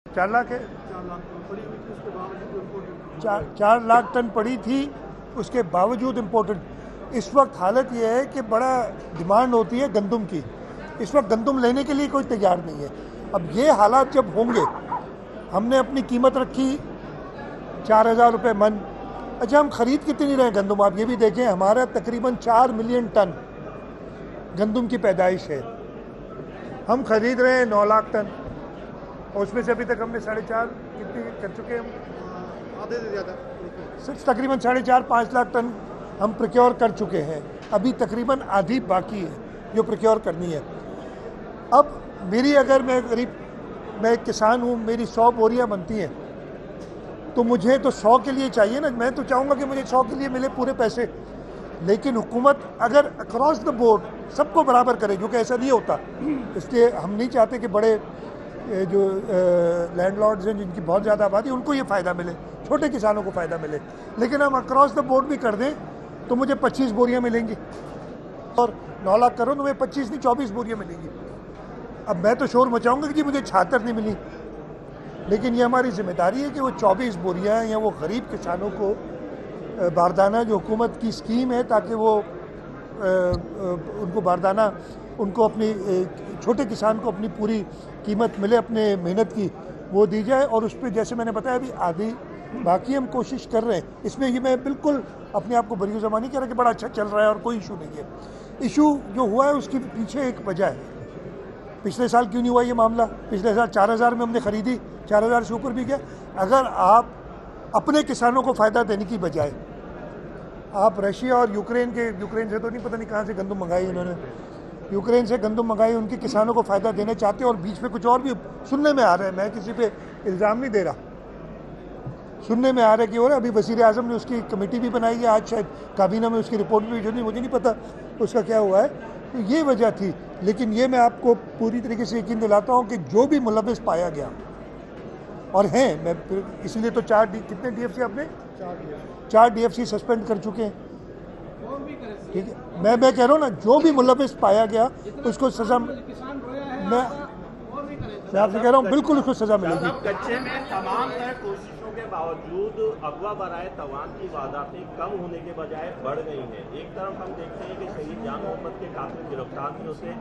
4 लाख है, 4 लाख टन पड़ी थी, उसके बावजूद इम्पोर्टेड। इस वक्त हालत यह है कि बड़ा डिमांड होती है गंदम की, इस वक्त गंदम लेने के लिए कोई तैयार नहीं है। अब ये हालात जब होंगे, हमने अपनी कीमत रखी 4,000 रुपये मन। अच्छा, हम खरीद कितनी रहे गंदम, आप ये भी देखें, हमारा तकरीबन 4 मिलियन टन गंदम की पैदाइश है, हम खरीद रहे हैं 9 लाख टन, और उसमें से अभी तक हमने 4.5 कितनी कर चुके हैं, हम आधे से ज़्यादा, तकरीबन 4.5-5 लाख टन हम प्रोक्योर कर चुके हैं। अभी तकरीबन आधी बाकी है जो प्रोक्योर करनी है। अब मेरी, अगर मैं किसान हूँ, मेरी 100 बोरियाँ बनती हैं, तो मुझे तो 100 के लिए चाहिए ना। मैं तो चाहूँगा कि मुझे 100 के लिए मिले पूरे पैसे, लेकिन हुकूमत अगर अक्रॉस द बोर्ड सबको बराबर करे, जो कि ऐसा नहीं होता, इसलिए हम नहीं चाहते कि बड़े जो लैंडलॉर्ड्स हैं जिनकी बहुत ज़्यादा आबादी, उनको ये फ़ायदा मिले, छोटे किसानों को फ़ायदा मिले। लेकिन हम अक्रॉस द बोर्ड भी कर दें तो मुझे 25 बोरियाँ मिलेंगी, और 9 लाख करो तो मुझे 25 नहीं 24 बोरियाँ मिलेंगी। अब मैं तो शोर मचाऊंगा कि जी मुझे 76 नहीं मिली, लेकिन ये हमारी जिम्मेदारी है कि वो 24 बोरियाँ या वो गरीब किसानों को बारदाना, जो हुकूमत की स्कीम है, ताकि वो उनको बारदाना, उनको अपनी छोटे किसान को अपनी पूरी कीमत मिले अपने मेहनत की, वो दी जाए। और उस पर जैसे मैंने बताया अभी आधी बाकी हम कोशिश कर रहे हैं। इसमें ये मैं बिल्कुल अपने आप को बरी ज़मानी कह रहा कि बड़ा अच्छा चल रहा है और कोई इशू नहीं है। इशू जो हुआ है उसके पीछे एक वजह है। पिछले साल क्यों नहीं हुआ ये मामला? पिछले साल 4,000 में हमने खरीदी, 4,000 से ऊपर भी गया। अगर आप अपने किसानों को फ़ायदा देने की बजाय आप रशिया और यूक्रेन से तो नहीं, पता नहीं कहाँ से गंदम मंगाई उन्होंने, यूक्रेन से गंदम मंगाई, उनके किसानों को फ़ायदा देने चाहते हैं, और बीच में कुछ और भी सुनने में आ रहा है। मैं किसी पे इल्ज़ाम नहीं दे रहा, सुनने में आ रहा है कि और अभी वज़ीर आज़म ने उसकी कमेटी भी बनाई है, आज शायद काबीना में उसकी रिपोर्ट भी जो नहीं, मुझे नहीं पता उसका क्या हुआ है। तो ये वजह थी। लेकिन ये मैं आपको पूरी तरीके से यकीन दिलाता हूँ कि जो भी मुलव्विस पाया गया, और हैं, मैं इसलिए तो कितने DFC आपने 4 DFC सस्पेंड कर चुके हैं, ठीक है। मैं कह रहा हूँ ना, जो भी मुलव्विस पाया गया उसको सज़ा, मैं आपसे कह रहा हूँ बिल्कुल उसको सज़ा मिलेगी। कच्चे में तमाम तरह कोशिशों के बावजूद अगवा बराए तवान की वारदातें कम होने के बजाय बढ़ गई हैं। एक तरफ हम देखते हैं कि शहीद जान मोहम्मद के कातिल गिरफ्तार थे उसे,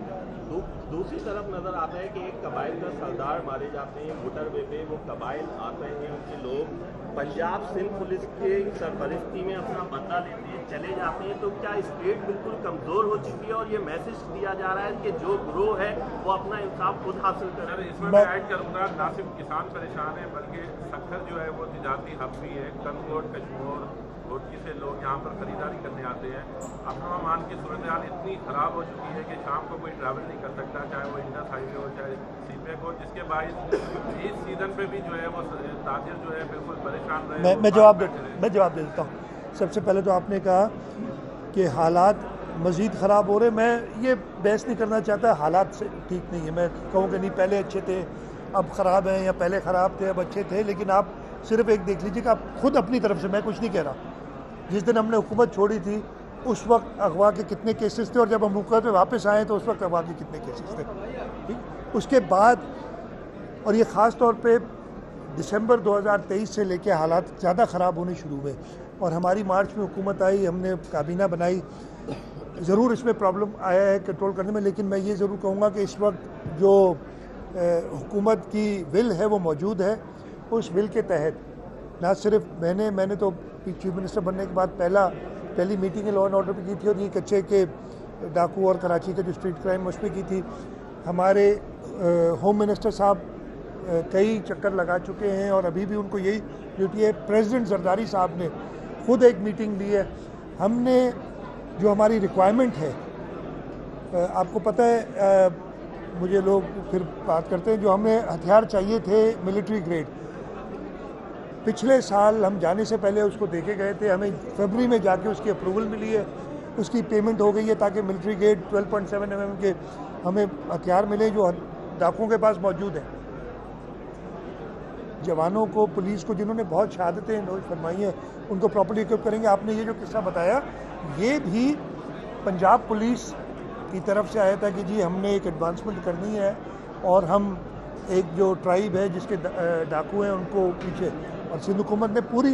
दूसरी तरफ नजर आता है कि एक कबाइल का सरदार मारे जाते हैं मोटरवे पे, वो कबाइल आते हैं, उनके लोग पंजाब सिंध पुलिस के सरपरस्ती में अपना बदला लेते हैं, चले जाते हैं। तो क्या स्टेट बिल्कुल कमज़ोर हो चुकी है और ये मैसेज दिया जा रहा है कि जो गिरोह है वो अपना इंसाफ खुद हासिल करे? इसमें मैं ऐड करूँगा, ना सिर्फ किसान परेशान है बल्कि सक्खर जो है वो तिजारती हब भी है। कनकोट, कश्मीर, घोटकी से लोग यहाँ पर खरीदारी करने आते हैं। अमन की सूरत हाल इतनी ख़राब हो चुकी है कि शाम को कोई ट्रैवल नहीं कर सकता, चाहे वो इंडस हाईवे हो चाहे सीपेक हो, जिसके बायस इस सीज़न पे भी जो है वो ताजिर जो है बिल्कुल परेशान रहे। मैं जवाब दे देता हूँ। सबसे पहले तो आपने कहा कि हालात मज़ीद ख़राब हो रहे। मैं ये बहस नहीं करना चाहता, हालात से ठीक नहीं है। मैं कहूँ कि नहीं पहले अच्छे थे अब ख़राब हैं, या पहले ख़राब थे अब अच्छे थे। लेकिन आप सिर्फ एक देख लीजिए कि आप खुद अपनी तरफ से, मैं कुछ नहीं कह रहा, जिस दिन हमने हुकूमत छोड़ी थी उस वक्त अगवा के कितने केसेस थे, और जब हम हुकूमत में वापस आए तो उस वक्त अगवा के कितने केसेस थे, ठीक। उसके बाद, और ये ख़ास तौर पे दिसंबर 2023 से लेके हालात ज़्यादा ख़राब होने शुरू हुए, और हमारी मार्च में हुकूमत आई, हमने काबीना बनाई। ज़रूर इसमें प्रॉब्लम आया है कंट्रोल करने में, लेकिन मैं ये ज़रूर कहूँगा कि इस वक्त जो हुकूमत की विल है वो मौजूद है। उस विल के तहत ना सिर्फ मैंने तो चीफ मिनिस्टर बनने के बाद पहली मीटिंग लॉ एंड ऑर्डर पे की थी, और ये कच्चे के डाकू और कराची का जो स्ट्रीट क्राइम उस पर की थी। हमारे होम मिनिस्टर साहब कई चक्कर लगा चुके हैं, और अभी भी उनको यही ड्यूटी है। प्रेसिडेंट जरदारी साहब ने खुद एक मीटिंग ली है। हमने जो हमारी रिक्वायरमेंट है, आपको पता है, मुझे लोग फिर बात करते हैं, जो हमें हथियार चाहिए थे मिलिट्री ग्रेड, पिछले साल हम जाने से पहले उसको देके गए थे, हमें फरवरी में जाके उसकी अप्रूवल मिली है, उसकी पेमेंट हो गई है, ताकि मिलिट्री ग्रेड 12.7 mm के हमें हथियार मिले जो डाकुओं के पास मौजूद है। जवानों को, पुलिस को, जिन्होंने बहुत शहादतें नोश फरमाई हैं, उनको प्रॉपर्ली इक्विप करेंगे। आपने ये जो किस्सा बताया, ये भी पंजाब पुलिस की तरफ से आया था कि जी हमने एक एडवांसमेंट करनी है और हम एक जो ट्राइब है जिसके डाकू हैं उनको पीछे, और सिंध हुकूमत ने पूरी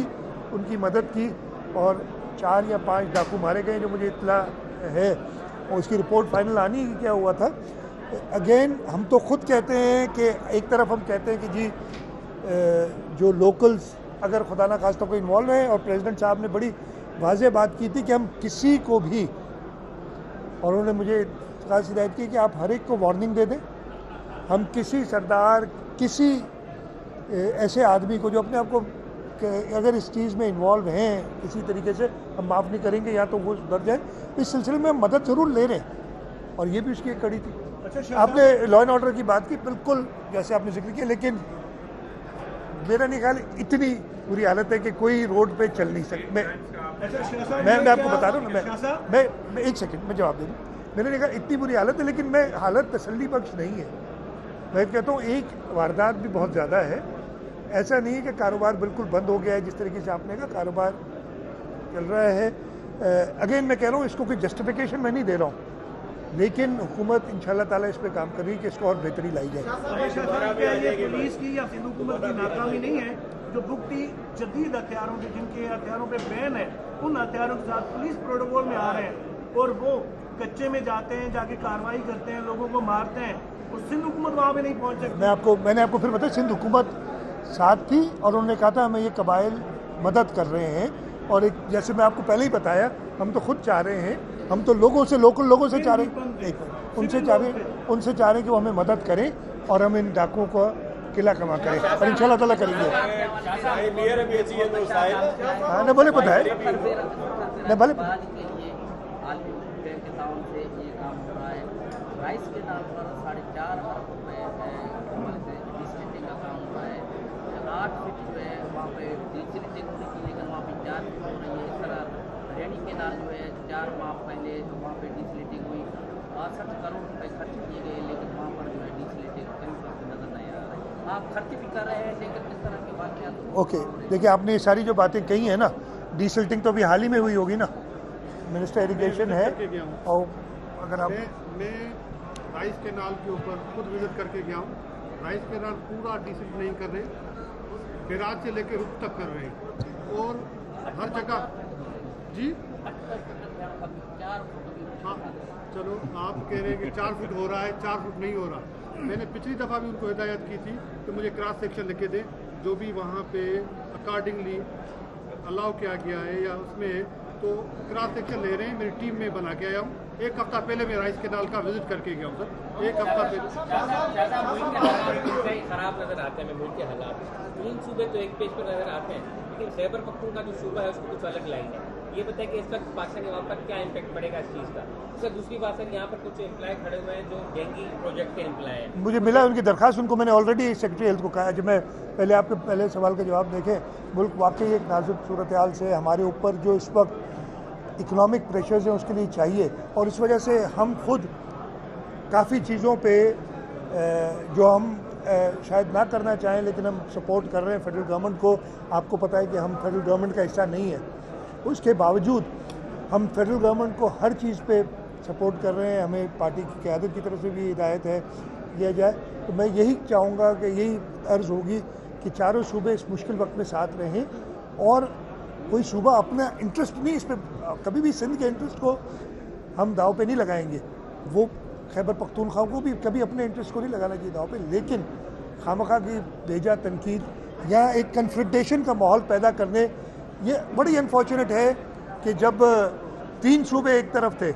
उनकी मदद की और 4 या 5 डाकू मारे गए जो मुझे इत्तला है, और उसकी रिपोर्ट फाइनल आनी है कि क्या हुआ था। अगेन हम तो खुद कहते हैं कि एक तरफ हम कहते हैं कि जी जो लोकल्स अगर खुदा ना खास्ता कोई इन्वॉल्व है, और प्रेसिडेंट साहब ने बड़ी वाज़ेह बात की थी कि हम किसी को भी, और उन्होंने मुझे खास हिदायत की कि आप हर एक को वार्निंग दे दें, हम किसी सरदार किसी ऐसे आदमी को जो अपने आप को अगर इस चीज़ में इन्वॉल्व हैं किसी तरीके से, हम माफ़ नहीं करेंगे, या तो वो सुधर जाए। इस सिलसिले में हम मदद ज़रूर ले रहे हैं, और ये भी उसकी एक कड़ी थी। अच्छा, आपने लॉ एंड ऑर्डर की बात की, बिल्कुल जैसे आपने जिक्र किया, लेकिन मेरा नहीं ख्याल इतनी बुरी हालत है कि कोई रोड पे चल नहीं सकता। मैं आपको बता रहा हूँ ना, मैं एक सेकंड में जवाब दे दूँ। मैंने नहीं कहा इतनी बुरी हालत है, लेकिन मैं हालत तसल्ली बख्श नहीं है। मैं कहता हूँ एक वारदात भी बहुत ज़्यादा है, ऐसा नहीं है कि कारोबार बिल्कुल बंद हो गया है जिस तरीके से आपने कहा, कारोबार चल रहा है। अगेन मैं कह रहा हूँ इसको कोई जस्टिफिकेशन मैं नहीं दे रहा हूँ, लेकिन हुकूमत इंशाल्लाह ताला इस पर काम कर रही है कि इसको और बेहतरी लाई जाए। पुलिस की या सिंध हुकूमत की नाकामी नहीं है जो भुगती जदीद हथियारों के, जिनके हथियारों पे बैन है, उन हथियारों के साथ पुलिस प्रोटोकॉल में आ रहे हैं और वो कच्चे में जाते हैं, जाके कार्रवाई करते हैं, लोगों को मारते हैं, और सिंध हुकूमत वहाँ पे नहीं पहुँच सकती। मैंने आपको फिर बताया, सिंध हुकूमत साथ थी और उन्होंने कहा था हमें ये कबाइल मदद कर रहे हैं, और एक जैसे मैं आपको पहले ही बताया, हम तो खुद चाह रहे हैं, हम तो लोगों से, लोकल लोगों से चाह रहे हैं, उनसे चाह रहे हैं कि वो हमें मदद करें और हम इन डाकुओं को किला कमा करें, और इंशाल्लाह ताला करेंगे। हाँ न भले पता है, न भले राइस के नाम पर 4.5 अरब रुपए डिसलिटिंग का काम हो रहा है। 8 फीट जो है वहाँ पे डिसलिटिंग होने की, लेकिन वहाँ पे 4 फीट हो रही है। इस तरह हरियाणी के नाम जो है 4 माह पहले वहाँ पे डिसलिटिंग हुई, 62 करोड़ रुपए खर्च किए गए, लेकिन वहाँ पर जो है डिसलिटिंग कहीं पर नजर नहीं आ रहा है। आप खर्च भी कर रहे हैं, लेकिन इस तरह के वाक़यात। ओके, देखिए आपने ये सारी जो बातें कही हैं ना, डिसलिटिंग तो अभी हाल ही में हुई होगी ना, मिनिस्टर इरिगेशन है, और अगर आप मैं राइस कैनाल के ऊपर खुद विजिट करके गया हूँ। राइस कैनाल पूरा डिसिल्ट नहीं कर रहे, बैराज से लेकर रुख तक कर रहे हैं, और हर जगह जी हाँ चलो आप कह रहे हैं कि 4 फुट हो रहा है, 4 फुट नहीं हो रहा। मैंने पिछली दफ़ा भी उनको हिदायत की थी कि मुझे क्रॉस सेक्शन लिखे दें, जो भी वहाँ पे अकॉर्डिंगली अलाउ किया गया है या उसमें, तो क्रॉस सेक्शन ले रहे हैं। मेरी टीम में बना के आया हूँ। 1 हफ्ता पहले मैं राइस कैनाल का विजिट करके गया हूँ सर, 1 हफ्ता पहले। खराब नजर आते हैं मुल्क के हालात, 3 सूबे तो एक पेज पर नजर आते हैं, लेकिन खैबर पख्तूनख्वा का जो सूबा है उसको कुछ अलग लाइन है। ये बताया कि इस वक्त पाकिस्तान के वहाँ पर क्या इम्पैक्ट पड़ेगा इस चीज़ का। सर दूसरी बात है, यहाँ पर कुछ एम्प्लॉय खड़े हुए हैं जो गैंगी प्रोजेक्ट के एम्प्लॉय हैं। मुझे मिला उनकी दरखास्त, उनको मैंने ऑलरेडी सेक्रेटरी हेल्थ को कहा। जब मैं पहले आपके पहले सवाल का जवाब देखें, मुल्क वाकई एक नाजुक सूरत हाल से हमारे ऊपर जो इस वक्त इकोनॉमिक प्रेशर्स हैं उसके लिए चाहिए, और इस वजह से हम खुद काफ़ी चीज़ों पे जो हम शायद ना करना चाहें, लेकिन हम सपोर्ट कर रहे हैं फेडरल गवर्नमेंट को। आपको पता है कि हम फेडरल गवर्नमेंट का हिस्सा नहीं है, उसके बावजूद हम फेडरल गवर्नमेंट को हर चीज़ पे सपोर्ट कर रहे हैं। हमें पार्टी की क़यादत की तरफ से भी हिदायत है किया जाए। तो मैं यही चाहूँगा कि यही अर्ज़ होगी कि चारों सूबे इस मुश्किल वक्त में साथ रहें, और कोई सूबा अपना इंटरेस्ट नहीं, इस पर कभी भी सिंध के इंटरेस्ट को हम दाव पे नहीं लगाएंगे। वो खैबर पख्तूनख्वा को भी कभी अपने इंटरेस्ट को नहीं लगाना चाहिए दाव पे, लेकिन खामखा की बेजा तनकीद या एक कन्फ्रंटेशन का माहौल पैदा करने, ये बड़ी अनफॉर्चुनेट है कि जब 3 सूबे एक तरफ थे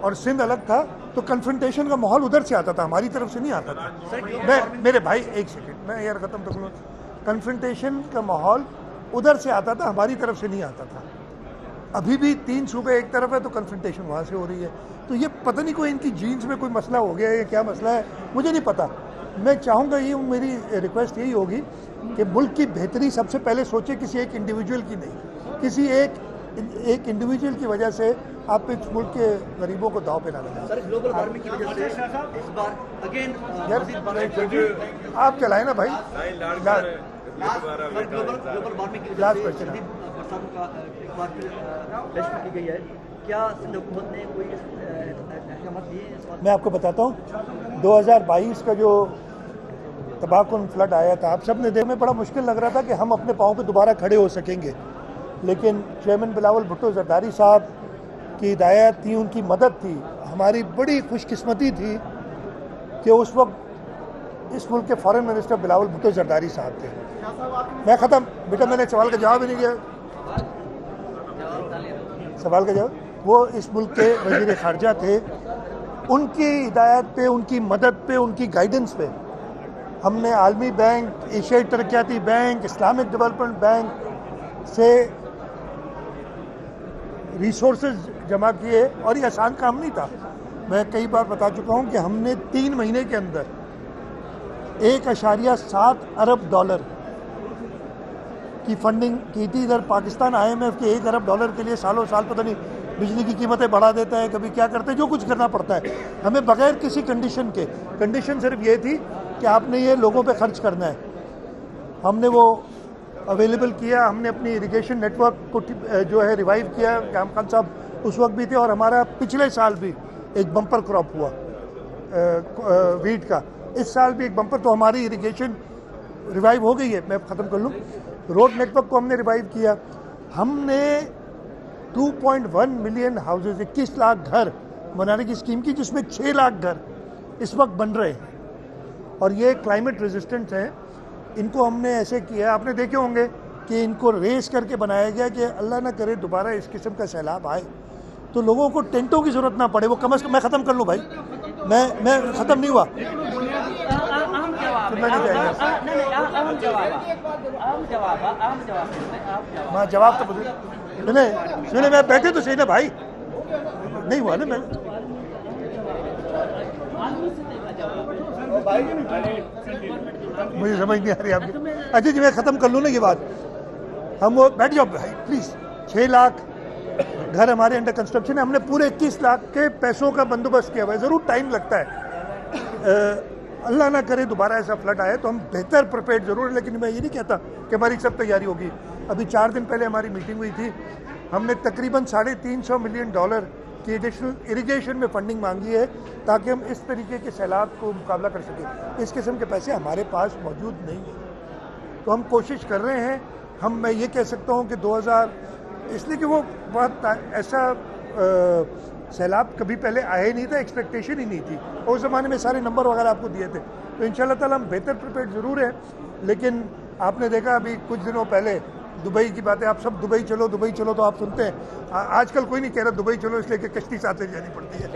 और सिंध अलग था, तो कन्फ्रंटेशन का माहौल उधर से आता था, हमारी तरफ से नहीं आता था। मेरे भाई एक सेकंड, मैं यार ख़त्म कर लूँ। कन्फ्रंटेशन का माहौल उधर से आता था, हमारी तरफ से नहीं आता था। अभी भी 3 सूबे एक तरफ है तो कन्फ्रंटेशन वहाँ से हो रही है। तो ये पता नहीं कोई इनकी जीन्स में कोई मसला हो गया है या क्या मसला है, मुझे नहीं पता। मैं चाहूँगा, ये मेरी रिक्वेस्ट यही होगी कि मुल्क की बेहतरी सबसे पहले सोचे, किसी एक इंडिविजुअल की नहीं। किसी एक इंडिविजुअल की वजह से आप इस मुल्क के गरीबों को दाव पे ना लगाएं। सर ग्लोबल वार्मिंग की वजह से इस बार अगेन आप चलाएं ना भाई। ग्लोबल वार्मिंग की वजह से बरसातों का एक बार फिर टेस्ट की गई है, क्या सिंध हुकूमत ने कोई अहकाम दिए इस बात? मैं आपको बताता हूँ 2022 का जो तबाहकुन फ्लड आया था, आप सब ने देखने में बड़ा मुश्किल लग रहा था कि हम अपने पाँव पे दोबारा खड़े हो सकेंगे, लेकिन चेयरमैन बिलावल भुट्टो जरदारी साहब की हिदायत थी, उनकी मदद थी। हमारी बड़ी खुशकिस्मती थी कि उस वक्त इस मुल्क के फॉरेन मिनिस्टर बिलावल भुट्टो जरदारी साहब थे। मैं ख़त्म बेटा, मैंने सवाल का जवाब ही नहीं दिया। सवाल का जवाब, वो इस मुल्क के वज़ीर ख़ारजा थे। उनकी हिदायत पे, उनकी मदद पे, उनकी गाइडेंस पे हमने आलमी बैंक, एशियाई तरक्याती बैंक, इस्लामिक डेवलपमेंट बैंक से रिसोर्सेज जमा किए, और ये आसान काम नहीं था। मैं कई बार बता चुका हूँ कि हमने 3 महीने के अंदर 1.7 अरब डॉलर की फंडिंग की थी। इधर पाकिस्तान IMF के 1 अरब डॉलर के लिए सालों साल पता नहीं बिजली की कीमतें बढ़ा देता है, कभी क्या करते हैं, जो कुछ करना पड़ता है हमें बगैर किसी कंडीशन के। कंडीशन सिर्फ ये थी कि आपने ये लोगों पे खर्च करना है। हमने वो अवेलेबल किया। हमने अपनी इरिगेशन नेटवर्क को जो है रिवाइव किया। काम खान साहब उस वक्त भी थे, और हमारा पिछले साल भी एक बम्पर क्रॉप हुआ वीट का। इस साल भी एक बम्पर, तो हमारी इरिगेशन रिवाइव हो गई है। मैं ख़त्म कर लूँ। रोड नेटवर्क को हमने रिवाइव किया। हमने 2.1 मिलियन हाउसेज, 21 लाख घर बनाने की स्कीम की, जिसमें 6 लाख घर इस वक्त बन रहे हैं, और ये क्लाइमेट रेजिस्टेंट हैं। इनको हमने ऐसे किया, आपने देखे होंगे कि इनको रेस करके बनाया गया कि अल्लाह ना करे दोबारा इस किस्म का सैलाब आए तो लोगों को टेंटों की जरूरत ना पड़े। वो कम से कम, मैं ख़त्म कर लूँ भाई, मैं ख़त्म नहीं हुआ। जवाब तो सुने, मैं बैठे तो सही ना भाई, नहीं हुआ ना। मैं मुझे समझ नहीं आ रही आपकी। अच्छा जी, मैं ख़त्म कर लूँ ना ये बात। हम वो बैठ जाओ भाई प्लीज़। 6 लाख घर हमारे अंडर कंस्ट्रक्शन है। हमने पूरे 21 लाख के पैसों का बंदोबस्त किया हुआ है। ज़रूर टाइम लगता है, अल्लाह ना करे दोबारा ऐसा फ्लड आए तो हम बेहतर प्रिपेयर्ड ज़रूर है, लेकिन मैं ये नहीं कहता कि हमारी सब तैयारी होगी। अभी 4 दिन पहले हमारी मीटिंग हुई थी। हमने तकरीबन $350 मिलियन की एडिशनल इरिगेशन में फंडिंग मांगी है, ताकि हम इस तरीके के सैलाब को मुकाबला कर सकें। इस किस्म के पैसे हमारे पास मौजूद नहीं हैं, तो हम कोशिश कर रहे हैं। मैं ये कह सकता हूँ कि 2000, इसलिए कि वो बहुत ऐसा सैलाब कभी पहले आया ही नहीं था, एक्सपेक्टेशन ही नहीं थी, और उस ज़माने में सारे नंबर वगैरह आपको दिए थे। तो इंशाल्लाह ताला हम बेहतर प्रिपेयर्ड ज़रूर हैं। लेकिन आपने देखा अभी कुछ दिनों पहले दुबई की बातें, आप सब दुबई चलो तो आप सुनते हैं। आजकल कोई नहीं कह रहा दुबई चलो, इसलिए कि कश्ती साथ ले जानी पड़ती है।